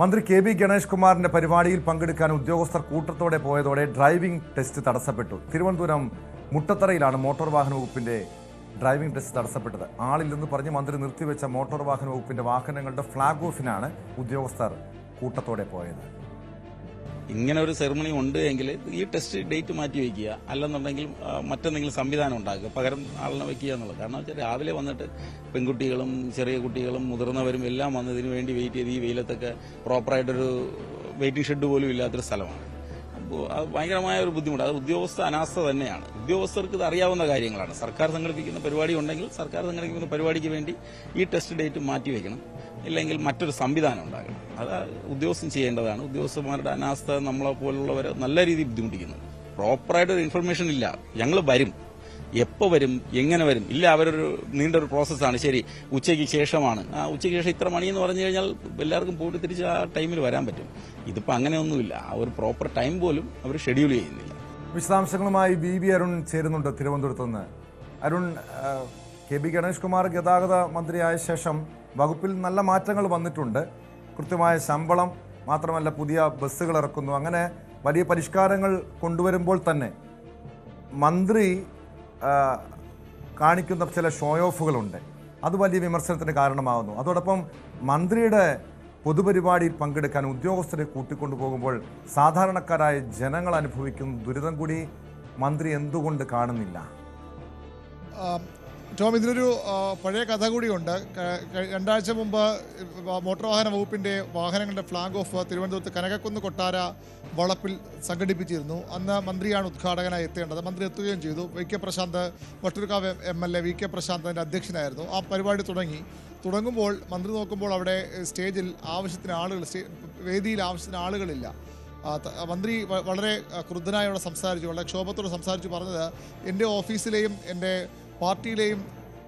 മന്ത്രി കെ.ബി. ഗണേഷ് കുമാറിന്റെ പരിപാടിയിൽ പങ്കെടുക്കാൻ ഉദ്യോഗസ്ഥർ കൂട്ടത്തോടെ പോയതോടെ ഡ്രൈവിംഗ് ടെസ്റ്റ് തടസ്സപ്പെട്ടു. തിരുവനന്തപുരം മുട്ടത്തറയിലാണ് മോട്ടോർ വാഹന വകുപ്പിന്റെ ഡ്രൈവിംഗ് ടെസ്റ്റ് തടസ്സപ്പെട്ടത്. ആളില്ലെന്ന് പറഞ്ഞ് മന്ത്രി നിർത്തിവെച്ച മോട്ടോർ വാഹന വകുപ്പിന്റെ വാഹനങ്ങളുടെ ഫ്ളാഗ് ഓഫിനാണ് ഉദ്യോഗസ്ഥർ കൂട്ടത്തോടെ പോയത്. ഇങ്ങനെ ഒരു സെറിമണി ഉണ്ട് എങ്കിൽ ഈ ടെസ്റ്റ് ഡേറ്റ് മാറ്റി വയ്ക്കുക, അല്ലെന്നുണ്ടെങ്കിൽ മറ്റെന്തെങ്കിലും സംവിധാനം ഉണ്ടാക്കുക, പകരം ആളിനെ വയ്ക്കുക എന്നുള്ളത്. കാരണം വെച്ചാൽ രാവിലെ വന്നിട്ട് പെൺകുട്ടികളും ചെറിയ കുട്ടികളും മുതിർന്നവരും എല്ലാം വന്നതിന് വേണ്ടി വെയിറ്റ് ചെയ്ത് ഈ വെയിലത്തൊക്കെ പ്രോപ്പറായിട്ടൊരു വെയിറ്റിംഗ് ഷെഡ് പോലും ഇല്ലാത്തൊരു സ്ഥലമാണ്. അപ്പോൾ അത് ഭയങ്കരമായ ഒരു ബുദ്ധിമുട്ട്. അത് ഉദ്യോഗസ്ഥ അനാസ്ഥ തന്നെയാണ്. ഉദ്യോഗസ്ഥർക്ക് ഇത് അറിയാവുന്ന കാര്യങ്ങളാണ്. സർക്കാർ സംഘടിപ്പിക്കുന്ന പരിപാടി ഉണ്ടെങ്കിൽ സർക്കാർ സംഘടിപ്പിക്കുന്ന പരിപാടിക്ക് വേണ്ടി ഈ ടെസ്റ്റ് ഡേറ്റ് മാറ്റി വയ്ക്കണം, ഇല്ലെങ്കിൽ മറ്റൊരു സംവിധാനം ഉണ്ടാകണം. അത് ഉദ്യോഗസ്ഥൻ ചെയ്യേണ്ടതാണ്. ഉദ്യോഗസ്ഥന്മാരുടെ അനാസ്ഥ നമ്മളെ പോലുള്ളവരെ നല്ല രീതിയിൽ ബുദ്ധിമുട്ടിക്കുന്നത്. പ്രോപ്പറായിട്ടൊരു ഇൻഫർമേഷൻ ഇല്ല. ഞങ്ങൾ വരും, എപ്പോൾ വരും, എങ്ങനെ വരും ഇല്ല. അവരൊരു നീണ്ടൊരു പ്രോസസ്സാണ്. ശരി, ഉച്ചയ്ക്ക് ശേഷമാണ്. ഉച്ചയ്ക്ക് ശേഷം ഇത്ര മണിയെന്ന് പറഞ്ഞു കഴിഞ്ഞാൽ എല്ലാവർക്കും പോയിട്ട് തിരിച്ച് ആ ടൈമിൽ വരാൻ പറ്റും. ഇതിപ്പോൾ അങ്ങനെയൊന്നുമില്ല. ആ ഒരു പ്രോപ്പർ ടൈം പോലും അവർ ഷെഡ്യൂൾ ചെയ്യുന്നില്ല. വിശദാംശങ്ങളുമായി ബി അരുൺ ചേരുന്നുണ്ട് തിരുവനന്തപുരത്ത് നിന്ന്. അരുൺ, കെ.ബി. ഗണേഷ് കുമാർ ഗതാഗത മന്ത്രിയായ ശേഷം വകുപ്പിൽ നല്ല മാറ്റങ്ങൾ വന്നിട്ടുണ്ട്. കൃത്യമായ ശമ്പളം മാത്രമല്ല, പുതിയ ബസ്സുകൾ ഇറക്കുന്നു. അങ്ങനെ വലിയ പരിഷ്കാരങ്ങൾ കൊണ്ടുവരുമ്പോൾ തന്നെ മന്ത്രി കാണിക്കുന്ന ചില ഷോ ഓഫുകളുണ്ട്. അത് വലിയ വിമർശനത്തിന് കാരണമാകുന്നു. അതോടൊപ്പം മന്ത്രിയുടെ പൊതുപരിപാടിയിൽ പങ്കെടുക്കാൻ ഉദ്യോഗസ്ഥരെ കൂട്ടിക്കൊണ്ടുപോകുമ്പോൾ സാധാരണക്കാരായ ജനങ്ങൾ അനുഭവിക്കുന്ന ദുരിതം കൂടി മന്ത്രി എന്തുകൊണ്ട് കാണുന്നില്ല? ടോം, ഇതിനൊരു പഴയ കഥ കൂടിയുണ്ട്. രണ്ടാഴ്ച മുമ്പ് മോട്ടോർ വാഹന വകുപ്പിൻ്റെ വാഹനങ്ങളുടെ ഫ്ലാഗ് ഓഫ് തിരുവനന്തപുരത്ത് കനകക്കുന്ന് കൊട്ടാര വളപ്പിൽ സംഘടിപ്പിച്ചിരുന്നു. അന്ന് മന്ത്രിയാണ് ഉദ്ഘാടകനായി എത്തേണ്ടത്. മന്ത്രി എത്തുകയും ചെയ്തു. വി.കെ. പ്രശാന്ത്, വട്ടിയൂർക്കാവ് എം.എൽ.എ വി.കെ. പ്രശാന്ത് അതിൻ്റെ അധ്യക്ഷനായിരുന്നു. ആ പരിപാടി തുടങ്ങുമ്പോൾ മന്ത്രി നോക്കുമ്പോൾ അവിടെ സ്റ്റേജിൽ ആവശ്യത്തിന് ആളുകൾ, വേദിയിൽ ആവശ്യത്തിന് ആളുകളില്ല. മന്ത്രി വളരെ ക്രുദ്ധനായി അവിടെ സംസാരിച്ചു, വളരെ ക്ഷോഭത്തോടെ സംസാരിച്ചു. പറഞ്ഞത്, എൻ്റെ ഓഫീസിലെയും എൻ്റെ പാർട്ടിയിലെയും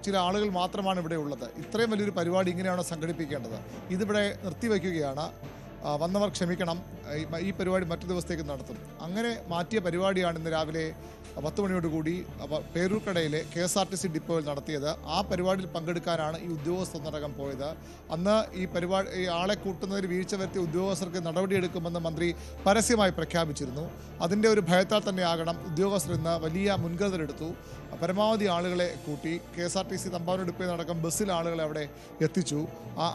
ചില ആളുകൾ മാത്രമാണ് ഇവിടെ ഉള്ളത്. ഇത്രയും വലിയൊരു പരിപാടി ഇങ്ങനെയാണോ സംഘടിപ്പിക്കേണ്ടത്? ഇതിവിടെ നിർത്തിവെക്കുകയാണ്. വന്നവർ ക്ഷമിക്കണം, ഈ പരിപാടി മറ്റു ദിവസത്തേക്ക് നടത്തും. അങ്ങനെ മാറ്റിയ പരിപാടിയാണ് ഇന്ന് രാവിലെ 10 മണിയോടുകൂടി പേരൂർക്കടയിലെ KSRTC ഡിപ്പോയിൽ നടത്തിയത്. ആ പരിപാടിയിൽ പങ്കെടുക്കാനാണ് ഈ ഉദ്യോഗസ്ഥനടക്കം പോയത്. അന്ന് ഈ ആളെ കൂട്ടുന്നതിൽ വീഴ്ച വരുത്തിയ ഉദ്യോഗസ്ഥർക്ക് നടപടിയെടുക്കുമെന്ന് മന്ത്രി പരസ്യമായി പ്രഖ്യാപിച്ചിരുന്നു. അതിൻ്റെ ഒരു ഭയത്താൽ തന്നെയാകണം ഉദ്യോഗസ്ഥർ ഇന്ന് വലിയ മുൻകരുതലെടുത്തു. പരമാവധി ആളുകളെ കൂട്ടി KSRTC തമ്പാനൂർ ഡിപ്പോയിൽ നടക്കം ബസ്സിൽ ആളുകളെ അവിടെ എത്തിച്ചു.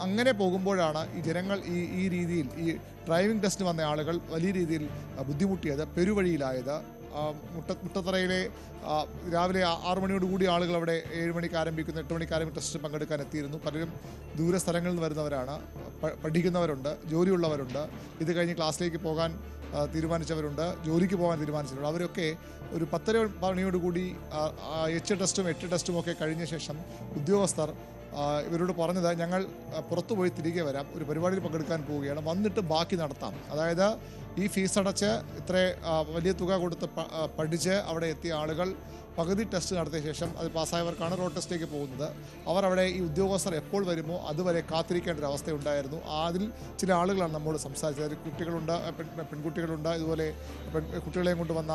അങ്ങനെ പോകുമ്പോഴാണ് ഈ ജനങ്ങൾ ഈ രീതിയിൽ ഈ ഡ്രൈവിംഗ് ടെസ്റ്റിന് വന്ന ആളുകൾ വലിയ രീതിയിൽ ബുദ്ധിമുട്ടിയത്, പെരുവഴിയിലായത്. മുട്ടത്തറയിലെ രാവിലെ 6 മണിയോടുകൂടി ആളുകൾ അവിടെ 7 മണിക്ക് ആരംഭിക്കുന്ന 8 മണിക്ക് ആരംഭിക്കുന്ന ടെസ്റ്റ് പങ്കെടുക്കാൻ എത്തിയിരുന്നു. പലരും ദൂര സ്ഥലങ്ങളിൽ നിന്ന് വരുന്നവരാണ്, പഠിക്കുന്നവരുണ്ട്, ജോലിയുള്ളവരുണ്ട്, ഇത് കഴിഞ്ഞ് ക്ലാസ്സിലേക്ക് പോകാൻ തീരുമാനിച്ചവരുണ്ട്, ജോലിക്ക് പോകാൻ തീരുമാനിച്ചവരുണ്ട്. അവരൊക്കെ ഒരു 10 മണിയോടുകൂടി ടെസ്റ്റും 8 ടെസ്റ്റും ഒക്കെ കഴിഞ്ഞ ശേഷം ഉദ്യോഗസ്ഥർ ഇവരോട് പറഞ്ഞത്, ഞങ്ങൾ പുറത്തുപോയി തിരികെ വരാം, ഒരു പരിപാടിയിൽ പങ്കെടുക്കാൻ പോവുകയാണ്, വന്നിട്ട് ബാക്കി നടത്താം. അതായത് ഈ ഫീസ് അടച്ച് ഇത്ര വലിയ തുക കൊടുത്ത് പഠിച്ച് അവിടെ എത്തിയ ആളുകൾ പകുതി ടെസ്റ്റ് നടത്തിയ ശേഷം അത് പാസ്സായവർക്കാണ് റോഡ് ടെസ്റ്റിലേക്ക് പോകുന്നത്. അവർ അവിടെ ഈ ഉദ്യോഗസ്ഥർ എപ്പോൾ വരുമോ അതുവരെ കാത്തിരിക്കേണ്ട ഒരു അവസ്ഥയുണ്ടായിരുന്നു. അതിൽ ചില ആളുകളാണ് നമ്മോട് സംസാരിച്ചത്. കുട്ടികളുണ്ട്, പെൺകുട്ടികളുണ്ട്, ഇതുപോലെ കുട്ടികളെയും കൊണ്ടുവന്ന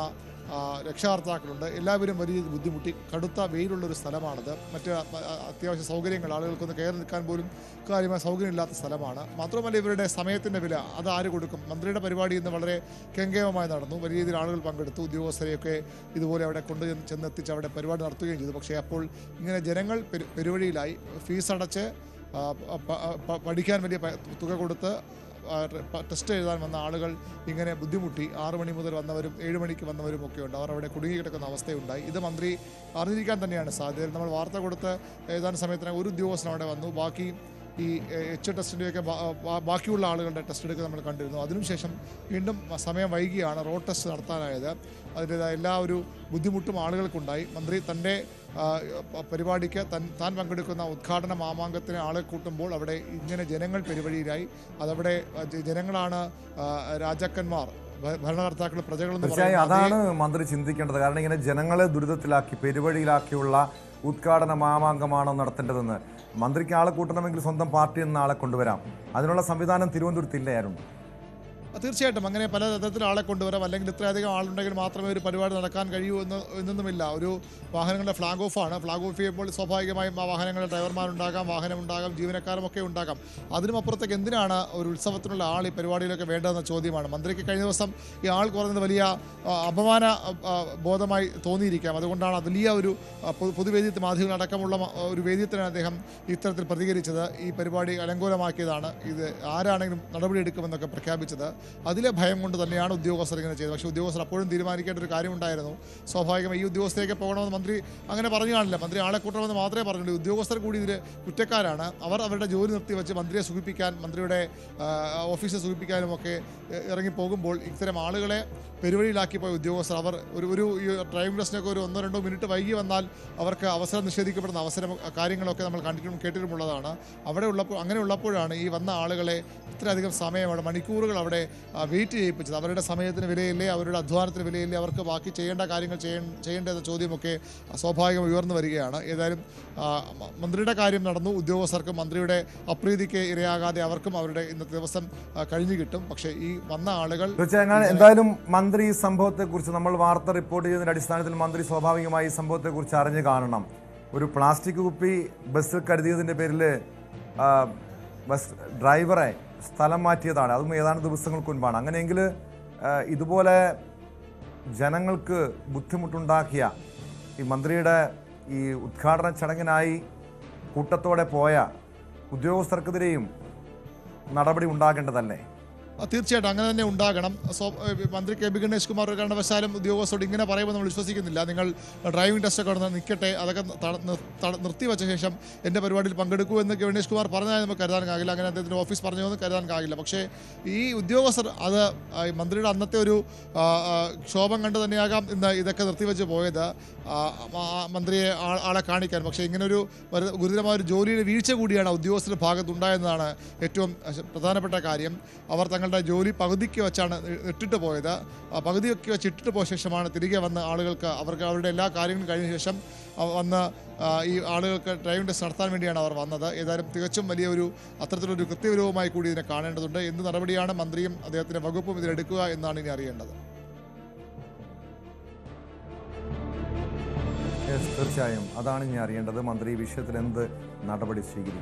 രക്ഷാകർത്താക്കളുണ്ട്. എല്ലാവരും വലിയ ബുദ്ധിമുട്ടി. കടുത്ത വെയിലുള്ളൊരു സ്ഥലമാണിത്. മറ്റ് അത്യാവശ്യ സൗകര്യങ്ങൾ, ആളുകൾക്കൊന്ന് കയറി നിൽക്കാൻ പോലും കാര്യമായ സൗകര്യമില്ലാത്ത സ്ഥലമാണ്. മാത്രമല്ല ഇവരുടെ സമയത്തിൻ്റെ വില അത് ആര് കൊടുക്കും? മന്ത്രിയുടെ പരിപാടി ഇന്ന് വളരെ കെങ്കേമമായി നടന്നു. വലിയ രീതിയിൽ ആളുകൾ പങ്കെടുത്തു. ഉദ്യോഗസ്ഥരെയൊക്കെ ഇതുപോലെ അവിടെ ചെന്നെത്തിച്ച് അവിടെ പരിപാടി നടത്തുകയും ചെയ്തു. പക്ഷേ അപ്പോൾ ഇങ്ങനെ ജനങ്ങൾ പെരുവഴിയിലായി. ഫീസ് അടച്ച് പഠിക്കാൻ വലിയ തുക കൊടുത്ത് ടെസ്റ്റ് എഴുതാൻ വന്ന ആളുകൾ ഇങ്ങനെ ബുദ്ധിമുട്ടി. 6 മണി മുതൽ വന്നവരും 7 മണിക്ക് വന്നവരും ഒക്കെ ഉണ്ട്. അവർ അവിടെ കുടുങ്ങിക്കിടക്കുന്ന അവസ്ഥയുണ്ടായി. ഇത് മന്ത്രി അറിഞ്ഞിരിക്കാൻ തന്നെയാണ് സാധ്യത. നമ്മൾ വാർത്ത കൊടുത്ത് ഏതാനും സമയത്തിന് ഒരു ഉദ്യോഗസ്ഥൻ അവിടെ വന്നു. ബാക്കി ഈ ടെസ്റ്റിൻ്റെയൊക്കെ ബാക്കിയുള്ള ആളുകളുടെ ടെസ്റ്റ് എടുക്കുക നമ്മൾ കണ്ടിരുന്നു. അതിനുശേഷം വീണ്ടും സമയം വൈകിയാണ് റോഡ് ടെസ്റ്റ് നടത്താനായത്. അതിൻ്റേതായ എല്ലാ ഒരു ബുദ്ധിമുട്ടും ആളുകൾക്കുണ്ടായി. മന്ത്രി തൻ്റെ പരിപാടിക്ക് താൻ പങ്കെടുക്കുന്ന ഉദ്ഘാടന മാമാങ്കത്തിന് ആളെ കൂട്ടുമ്പോൾ അവിടെ ഇങ്ങനെ ജനങ്ങൾ പെരുവഴിയിലായി. അതവിടെ ജനങ്ങളാണ് രാജാക്കന്മാർ, ഭരണകർത്താക്കൾ, പ്രജകളെന്ന് തീർച്ചയായും അതാണ് മന്ത്രി ചിന്തിക്കേണ്ടത്. കാരണം ഇങ്ങനെ ജനങ്ങളെ ദുരിതത്തിലാക്കി പെരുവഴിയിലാക്കിയുള്ള ഉദ്ഘാടന മാമാങ്കമാണോ നടത്തേണ്ടതെന്ന്. മന്ത്രിക്ക് ആളെ കൂട്ടണമെങ്കിൽ സ്വന്തം പാർട്ടിയിൽ നിന്ന് ആളെ കൊണ്ടുവരാം. അതിനുള്ള സംവിധാനം തിരുവനന്തപുരത്തില്ലായിരുന്നു. തീർച്ചയായിട്ടും അങ്ങനെ പല തരത്തിൽ ആളെ കൊണ്ടുവരാം, അല്ലെങ്കിൽ ഇത്രയധികം ആളുണ്ടെങ്കിൽ മാത്രമേ ഒരു പരിപാടി നടക്കാൻ കഴിയൂ എന്നൊന്നുമില്ല. ഒരു വാഹനങ്ങളുടെ ഫ്ലാഗ് ഓഫാണ്. ഫ്ലാഗ് ഓഫ് ചെയ്യുമ്പോൾ സ്വാഭാവികമായും ആ വാഹനങ്ങളുടെ ഡ്രൈവർമാരുണ്ടാകാം, വാഹനമുണ്ടാകാം, ജീവനക്കാരും ഒക്കെ ഉണ്ടാകാം. അതിനും അപ്പുറത്തേക്ക് എന്തിനാണ് ഒരു ഉത്സവത്തിനുള്ള ആൾ ഈ പരിപാടിയിലൊക്കെ വേണ്ടതെന്ന ചോദ്യമാണ്. മന്ത്രിക്ക് കഴിഞ്ഞ ദിവസം ഈ ആൾ കുറഞ്ഞത് വലിയ അപമാന ബോധമായി തോന്നിയിരിക്കാം. അതുകൊണ്ടാണ് വലിയ ഒരു പൊതുവേദിയത്തിൽ മാധ്യമങ്ങളടക്കമുള്ള ഒരു വേദിയത്തിനാണ് അദ്ദേഹം ഇത്തരത്തിൽ പ്രതികരിച്ചത്. ഈ പരിപാടി അലങ്കോലമാക്കിയതാണ്, ഇത് ആരാണെങ്കിലും നടപടിയെടുക്കുമെന്നൊക്കെ പ്രഖ്യാപിച്ചത്. അതിലെ ഭയം കൊണ്ട് തന്നെയാണ് ഉദ്യോഗസ്ഥർ ഇങ്ങനെ ചെയ്തത്. പക്ഷേ ഉദ്യോഗസ്ഥർ അപ്പോഴും തീരുമാനിക്കേണ്ട ഒരു കാര്യമുണ്ടായിരുന്നു. സ്വാഭാവികമായി ഈ ഉദ്യോഗസ്ഥരേക്ക് പോകണമെന്ന് മന്ത്രി അങ്ങനെ പറഞ്ഞു കാണില്ല. മന്ത്രി ആളെ കൂട്ടണമെന്ന് മാത്രമേ പറഞ്ഞുള്ളൂ. ഉദ്യോഗസ്ഥർ കൂടി ഇതിൽ കുറ്റക്കാരാണ്. അവർ അവരുടെ ജോലി നിർത്തിവെച്ച് മന്ത്രിയെ സുഖിപ്പിക്കാൻ, മന്ത്രിയുടെ ഓഫീസിൽ സുഖിപ്പിക്കാനുമൊക്കെ ഇറങ്ങിപ്പോകുമ്പോൾ ഇത്തരം ആളുകളെ പെരുവഴിയിലാക്കി പോയ ഉദ്യോഗസ്ഥർ അവർ ഒരു ഡ്രൈവിംഗ് ടെസ്റ്റിനൊക്കെ ഒരു 1-2 മിനിറ്റ് വൈകി വന്നാൽ അവർക്ക് അവസരം നിഷേധിക്കപ്പെടുന്ന കാര്യങ്ങളൊക്കെ നമ്മൾ കേട്ടിട്ടുമുള്ളതാണ്. അങ്ങനെ ഉള്ളപ്പോഴാണ് ഈ വന്ന ആളുകളെ ഇത്രയധികം സമയം അവിടെ മണിക്കൂറുകൾ അവിടെ വെയിറ്റ് ചെയ്യിപ്പിച്ചത്. അവരുടെ സമയത്തിന് വിലയില്ലേ, അവരുടെ അധ്വാനത്തിന് വിലയില്ലേ, അവർക്ക് ബാക്കി ചെയ്യേണ്ട കാര്യങ്ങൾ ചെയ്യേണ്ടതെന്ന ചോദ്യമൊക്കെ സ്വാഭാവികം ഉയർന്നു വരികയാണ്. ഏതായാലും മന്ത്രിയുടെ കാര്യം നടന്നു. ഉദ്യോഗസ്ഥർക്കും മന്ത്രിയുടെ അപ്രീതിക്ക് ഇരയാകാതെ അവർക്കും അവരുടെ ഇന്നത്തെ ദിവസം കഴിഞ്ഞു കിട്ടും. പക്ഷേ ഈ വന്ന ആളുകൾ എന്തായാലും മന്ത്രി ഈ സംഭവത്തെക്കുറിച്ച് നമ്മൾ വാർത്ത റിപ്പോർട്ട് ചെയ്യുന്നതിന്റെ അടിസ്ഥാനത്തിൽ മന്ത്രി സ്വാഭാവികമായി ഈ സംഭവത്തെക്കുറിച്ച് അറിഞ്ഞു കാണണം. ഒരു പ്ലാസ്റ്റിക് കുപ്പി ബസ്സിൽ കരുതിയതിൻ്റെ പേരിൽ ബസ് ഡ്രൈവറെ സ്ഥലം മാറ്റിയതാണ്. അതും ഏതാനും ദിവസങ്ങൾക്ക് മുൻപാണ്. അങ്ങനെയെങ്കിൽ ഇതുപോലെ ജനങ്ങൾക്ക് ബുദ്ധിമുട്ടുണ്ടാക്കിയ ഈ മന്ത്രിയുടെ ഈ ഉദ്ഘാടന ചടങ്ങിനായി കൂട്ടത്തോടെ പോയ ഉദ്യോഗസ്ഥർക്കെതിരെയും നടപടി ഉണ്ടാകേണ്ടതല്ലേ? തീർച്ചയായിട്ടും അങ്ങനെ തന്നെ ഉണ്ടാകണം. മന്ത്രി കെ ബി ഗണേഷ് കുമാർ ഒരു കാരണവശാലും ഉദ്യോഗസ്ഥരോട് ഇങ്ങനെ പറയുമ്പോൾ നമ്മൾ വിശ്വസിക്കുന്നില്ല. നിങ്ങൾ ഡ്രൈവിംഗ് ടെസ്റ്റൊക്കെ നടന്ന് നിൽക്കട്ടെ, അതൊക്കെ നിർത്തിവെച്ച ശേഷം എൻ്റെ പരിപാടിയിൽ പങ്കെടുക്കൂ എന്ന് ഗണേഷ് കുമാർ പറഞ്ഞാൽ നമുക്ക് കരുതാനാകില്ല. അങ്ങനെ അദ്ദേഹത്തിൻ്റെ ഓഫീസ് പറഞ്ഞതെന്ന് കരുതാനാകില്ല. പക്ഷേ ഈ ഉദ്യോഗസ്ഥർ അത് മന്ത്രിയുടെ അന്നത്തെ ഒരു ക്ഷോഭം കണ്ട് തന്നെയാകാം ഇന്ന് ഇതൊക്കെ നിർത്തിവെച്ച് പോയത്, മന്ത്രിയെ ആളെ കാണിക്കാൻ. പക്ഷേ ഇങ്ങനൊരു ഗുരുതരമായ ഒരു ജോലിയുടെ വീഴ്ച കൂടിയാണ് ഉദ്യോഗസ്ഥരുടെ ഭാഗത്തുണ്ടായെന്നതാണ് ഏറ്റവും പ്രധാനപ്പെട്ട കാര്യം. അവർ തങ്ങളുടെ ജോലി പകുതിക്ക് വെച്ചാണ് ഇട്ടിട്ട് പോയത്. പകുതിയൊക്കെ വെച്ച് ഇട്ടിട്ട് പോയ ശേഷമാണ് തിരികെ വന്ന് ആളുകൾക്ക് അവരുടെ എല്ലാ കാര്യങ്ങളും കഴിഞ്ഞ ശേഷം വന്ന് ഈ ആളുകൾക്ക് ഡ്രൈവിംഗ് ടെസ്റ്റ് നടത്താൻ വേണ്ടിയാണ് അവർ വന്നത്. ഏതായാലും തികച്ചും വലിയൊരു അത്തരത്തിലൊരു കൃത്യവിലോപമായി കൂടി ഇതിനെ കാണേണ്ടതുണ്ട്. എന്ത് നടപടിയാണ് മന്ത്രിയും അദ്ദേഹത്തിൻ്റെ വകുപ്പും ഇതിലെടുക്കുക എന്നാണ് ഇനി അറിയേണ്ടത്. തീർച്ചയായും അതാണ് ഇനി അറിയേണ്ടത്. മന്ത്രി ഈ വിഷയത്തിൽ എന്ത് നടപടി സ്വീകരിക്കും.